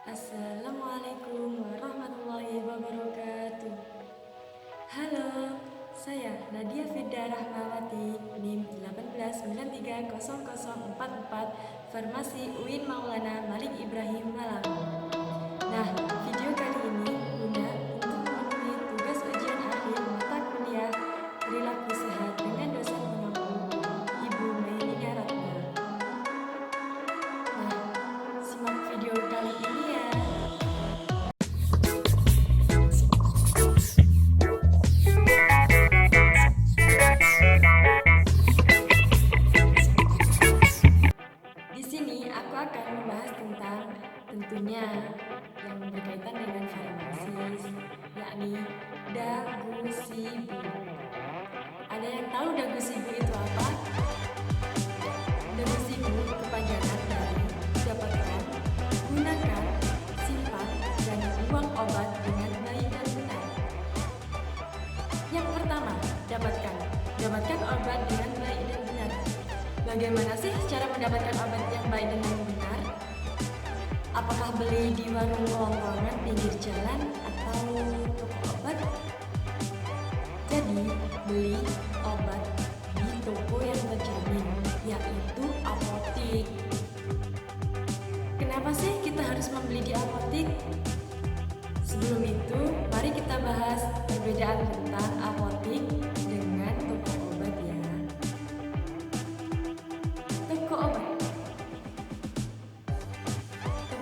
Assalamualaikum warahmatullahi wabarakatuh. Halo, saya Nadia Firda Rahmawati, NIM 189300044, Farmasi UIN Maulana Malik Ibrahim Malang. Nah, video kali ini guna untuk memenuhi tugas ujian akhir mata kuliah Perilaku Sehat dengan dosen pengampu Ibu Mailina Ratna. Nah, simak video kali ini ya. Di sini aku akan membahas tentang tentunya yang berkaitan dengan farmasis, yakni dagusibu. Ada yang tahu dagusibu itu apa? Dagusibu kepanjangan dari dapatkan, gunakan, simpan, dan buang obat dengan baik dan benar. Yang pertama, dapatkan obat dengan baik dan benar. Bagaimana sih cara mendapatkan obat yang baik dan yang benar? Apakah beli di warung kelongkongan pinggir jalan atau toko obat? Jadi, beli obat di toko yang terjamin, yaitu apotik. Kenapa sih kita harus membeli di apotik? Sebelum itu, mari kita bahas perbedaan tentang apotik dengan toko obat ya. Toko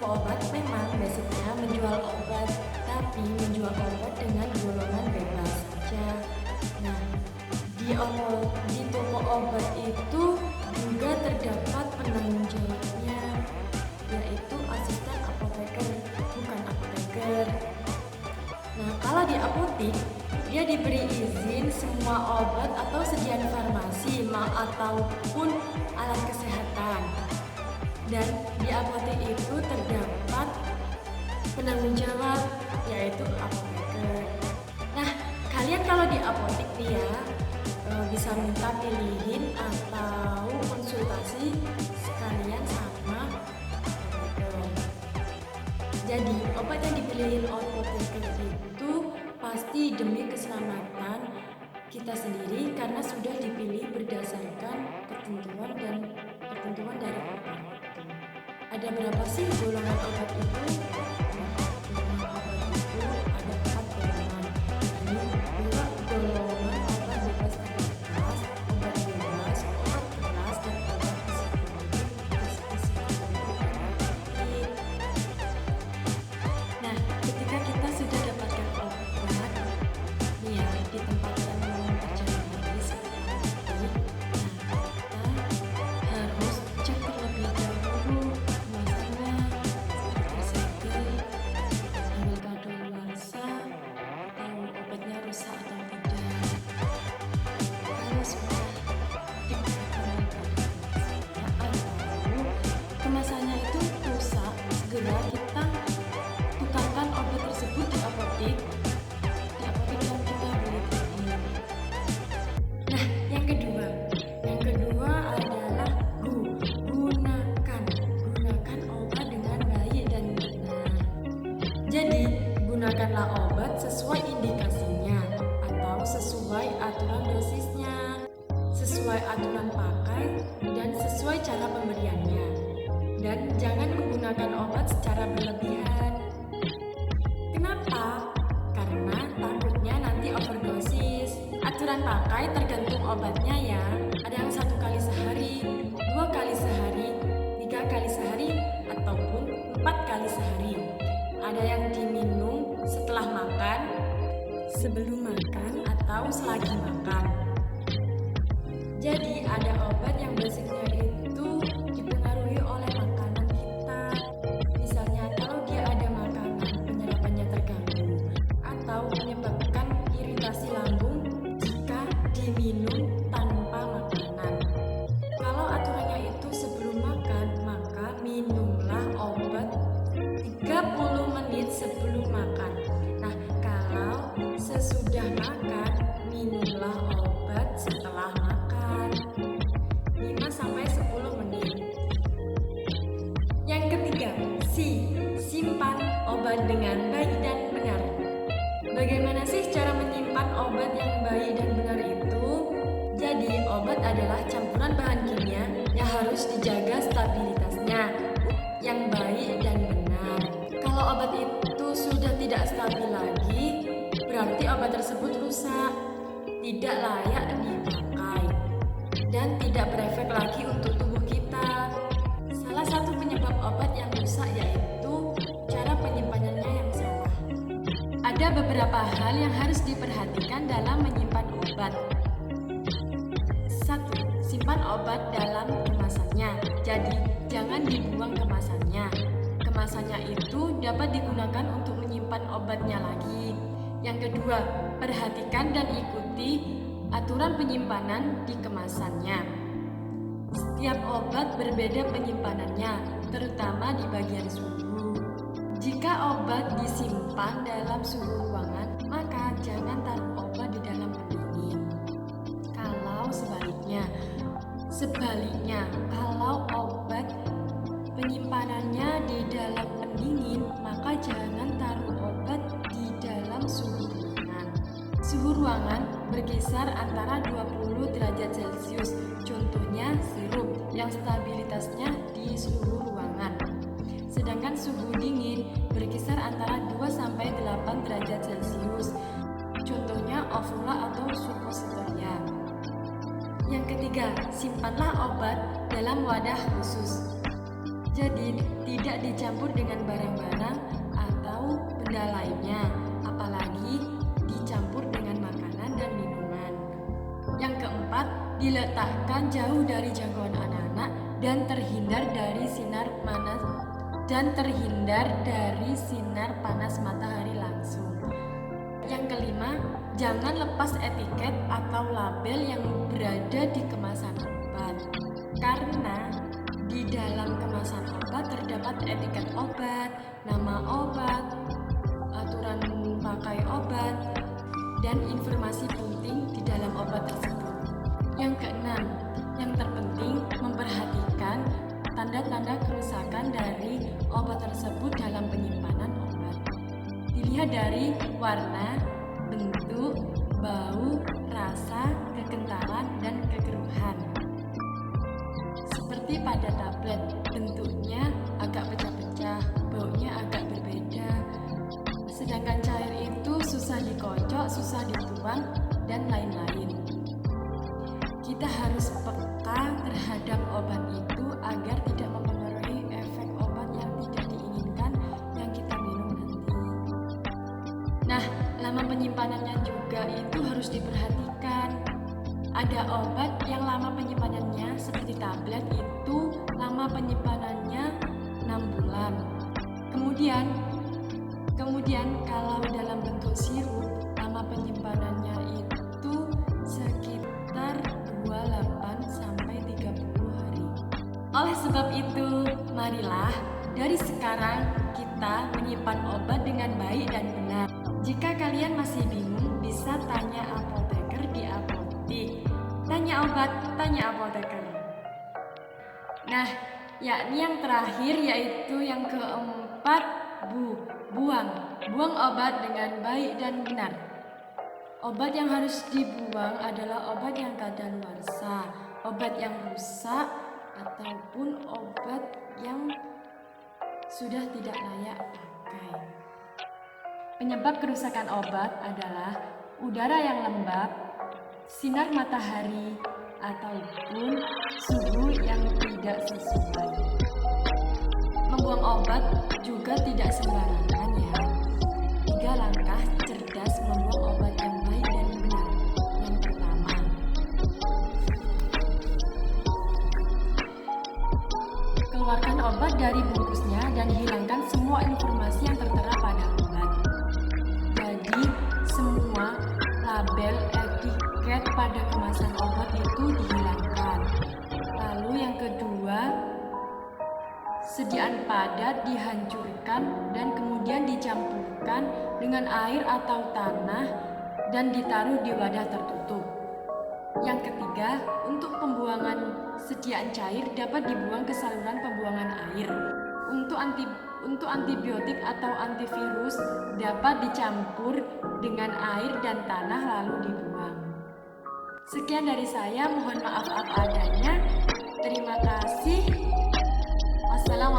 obat memang basicnya menjual obat, tapi menjual obat dengan golongan bebas saja. Nah, di toko obat itu juga terdapat penanggung jawabnya, yaitu asisten apoteker, bukan apoteker. Nah, kalau di apotik, dia diberi izin semua obat atau sediaan farmasi ataupun alat kesehatan. Dan di apotek itu terdapat penanggung jawab, yaitu apoteker. Nah, kalian kalau di apotek nih ya, bisa minta pilihin atau konsultasi sekalian sama apoteker. Jadi, obat yang dipilihin apoteker itu pasti demi keselamatan kita sendiri karena sudah dipilih berdasarkan ketentuan dari obat. Ada berapa sih golongan obat itu? Golongan obat itu ada 4 golongan. Ini 2 golongan obat bebas terbatas, obat bebas, obat keras, dan obat psikologi. Nah, ketika kita sudah dapatkan obat, nih ya, di tempat yang terjamin medis seperti apotek, nah kita harus cek terlebih dahulu kemasannya, seperti segel, tanggal kadaluarsa, atau obatnya rusak atau tidak. Kalau sudah dikatakan atau kemasannya itu rusak, segera kita tukarkan obat tersebut di apotek yang kita beli tadi. Nah, yang kedua adalah gunakan obat dengan baik dan benar. Jadi, gunakanlah obat sesuai indikasinya atau sesuai aturan dosisnya, sesuai aturan pakai, dan sesuai cara pemberiannya. Dan jangan menggunakan obat secara berlebihan. Kenapa? Karena takutnya nanti overdosis. Aturan pakai tergantung obatnya ya. Ada yang 1 kali sehari, 2 kali sehari, 3 kali sehari, ataupun 4 kali sehari. Ada yang diminum setelah makan, sebelum makan, atau selagi makan. Jadi ada obat yang basicnya itu dipengaruhi oleh makanan kita. Misalnya kalau dia ada makanan penyerapannya terganggu atau menyebabkan iritasi lambung jika diminum tanpa makanan. Kalau aturannya itu sebelum makan, maka minumlah obat 30 menit sebelum makan. Nah, kalau sesudah makan, minumlah obat setelah makan 5-10 menit. Yang ketiga, si simpan obat dengan baik dan benar. Bagaimana sih cara menyimpan obat yang baik dan benar itu? Jadi, obat adalah campuran bahan kimia yang harus dijaga stabilitasnya yang baik dan benar. Kalau obat itu sudah tidak stabil lagi, berarti obat tersebut rusak, tidak layak dipakai, dan tidak berefek lagi untuk tubuh kita. Salah satu penyebab obat yang rusak yaitu cara penyimpanannya yang salah. Ada beberapa hal yang harus diperhatikan dalam menyimpan obat. 1. Simpan obat dalam kemasannya. Jadi, jangan dibuang kemasannya. Kemasannya itu dapat digunakan untuk menyimpan obatnya lagi. Yang kedua, perhatikan dan ikuti aturan penyimpanan di kemasannya. Setiap obat berbeda penyimpanannya, terutama di bagian suhu. Jika obat disimpan dalam suhu ruangan, maka jangan taruh obat di dalam pendingin. Kalau sebaliknya, kalau obat penyimpanannya di dalam pendingin, maka jangan taruh obat di dalam suhu ruangan. Suhu ruangan berkisar antara 20 derajat Celcius, contohnya sirup yang stabilitasnya di suhu ruangan. Sedangkan suhu dingin berkisar antara 2-8 derajat Celcius, contohnya ovula atau suppositoria. Yang ketiga, simpanlah obat dalam wadah khusus. Jadi, tidak dicampur dengan barang-barang atau benda lainnya, apalagi dicampur dengan makanan dan minuman. Yang keempat, diletakkan jauh dari jangkauan anak-anak dan terhindar dari sinar panas matahari langsung. Yang kelima, jangan lepas etiket atau label yang berada di kemasan obat, karena di dalam kemasan obat terdapat etiket obat, nama obat, aturan pakai obat, dan informasi penting di dalam obat tersebut. Yang keenam, yang terpenting memperhatikan tanda-tanda kerusakan dari obat tersebut dalam penyimpanan obat. Dilihat dari warna, bentuk, bau, rasa, kekentalan, dan kekeruhan. Seperti pada tablet, bentuknya agak pecah-pecah, baunya agak berbeda. Sedangkan cair itu susah dikocok, susah dituang, dan lain-lain. Kita harus peka terhadap obat itu agar tidak mempengaruhi efek obat yang tidak diinginkan yang kita minum nanti. Nah, lama penyimpanannya juga itu harus diperhatikan. Ada obat yang lama penyimpanannya seperti tablet itu lama penyimpanannya 6 bulan. Kemudian kalau dalam bentuk sirup, lama penyimpanannya itu sekitar 28-30 hari. Oleh sebab itu, marilah dari sekarang kita menyimpan obat dengan baik dan benar. Jika kalian masih bingung, bisa tanya apoteker di apotik. Tanya obat, tanya apoteker. Nah, yakni yang terakhir yaitu yang keempat, buang obat dengan baik dan benar. Obat yang harus dibuang adalah obat yang kadaluarsa, obat yang rusak, ataupun obat yang sudah tidak layak pakai. Penyebab kerusakan obat adalah udara yang lembab, sinar matahari, ataupun suhu yang tidak sesuai. Membuang obat juga tidak sembarangan ya. 3 langkah cerdas membuang obat yang baik dan benar. Yang pertama, keluarkan obat dari bungkusnya dan hilangkan semua informasi yang tertera pada obat. Jadi, semua label, etiket pada kemasan obat itu dihilangkan. Lalu yang kedua, sediaan padat dihancurkan dan kemudian dicampurkan dengan air atau tanah dan ditaruh di wadah tertutup. Yang ketiga, untuk pembuangan sediaan cair dapat dibuang ke saluran pembuangan air. Untuk untuk antibiotik atau antivirus dapat dicampur dengan air dan tanah lalu dibuang. Sekian dari saya, mohon maaf apa adanya. Terima kasih. Wassalamualaikum.